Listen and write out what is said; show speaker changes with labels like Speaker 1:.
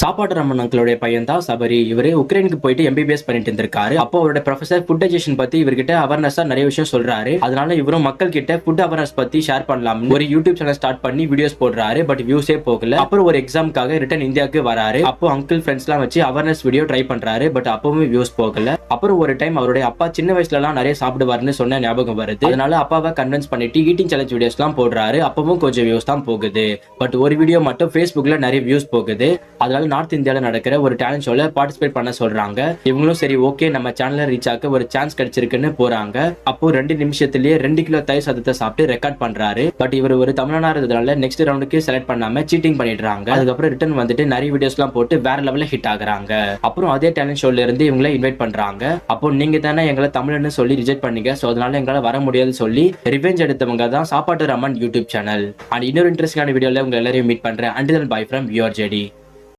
Speaker 1: சாப்பாட்டு ரமன் அங்கிளுடைய பையன் தான் சபரி. இவரு உக்ரைனுக்கு போயிட்டு எம்பிபிஎஸ் பண்ணிட்டு இருந்திருக்காரு. அப்போ அவரோட ப்ரொஃபசர் ஃபுட் டைஜஷன் பத்தி இவர்கிட்ட அவேர்னஸா நிறைய விஷயம் சொல்றாரு. அதனால இவரும் மக்கள் கிட்ட ஃபுட் அவேர்னஸ் பத்தி ஷேர் பண்ணலாம் ஒரு யூடியூப் சேனல் ஸ்டார்ட் பண்ணி வீடியோஸ் போடுறாரு. பட் வியூஸே போகல. அப்புறம் ஒரு எக்ஸாமுக்காக ரிட்டர்ன் இந்தியாவுக்கு வராரு. அப்போ அங்கிள் ஃப்ரெண்ட்ஸ் எல்லாம் வச்சு அவேர்னஸ் வீடியோ ட்ரை பண்றாரு. பட் அப்பவும் வியூஸ் போகல. அப்புறம் ஒரு டைம் அவருடைய அப்பா சின்ன வயசுல எல்லாம் நிறைய சாப்பிடுவாருன்னு சொன்ன ஞாபகம் வருது. அதனால அப்பாவை கன்வின்ஸ் பண்ணிட்டு ஈட்டிங் சேலஞ்ச் வீடியோஸ் எல்லாம் போடுறாரு. அப்பவும் கொஞ்சம் வியூஸ் தான் போகுது. பட் ஒரு வீடியோ மட்டும் Facebookல நிறைய வியூஸ் போகுது. அதனால நார்த் இந்தியால நடக்கிற ஒரு டேலண்ட் ஷோல பார்ட்டிசிபேட் பண்ண சொல்றாங்க. இவங்களும் சரி ஓகே நம்ம சேனல்ல ரீச் ஆக ஒரு சான்ஸ் கிடைச்சிருக்குன்னு போறாங்க. அப்போ 2 நிமிஷத்திலேயே 2 கிலோ தயிர் சாதத்தை சாப்பிட்டு ரெக்கார்ட் பண்றாரு. பட் இவர் ஒரு தமிழனா இருந்ததுனால நெக்ஸ்ட் ரவுண்டுக்கு செலக்ட் பண்ணாம சீட்டிங் பண்ணிடுறாங்க. அதுக்கப்புறம் ரிட்டர்ன் வந்துட்டு நிறைய வீடியோஸ் எல்லாம் போட்டு வேற லெவல்ல ஹிட் ஆகுறாங்க. அப்புறம் அதே டேலண்ட் ஷோல இருந்து இவங்களை இன்வைட் பண்றாங்க. அப்போ நீங்க தானே எங்களை தமிழ்னு சொல்லி ரிஜெக்ட் பண்ணீங்க, சோ அதனால எங்களால வர முடியாது சொல்லி ரிவெஞ்ச் எடுத்தவங்க தான் சாப்பாட்டு ரமன் யூடியூப் சேனல். அண்ட் இன்னொரு இன்ட்ரெஸ்டிங்கான வீடியோல உங்க எல்லாரையும் மீட் பண்றேன். Until then, bye from your JD.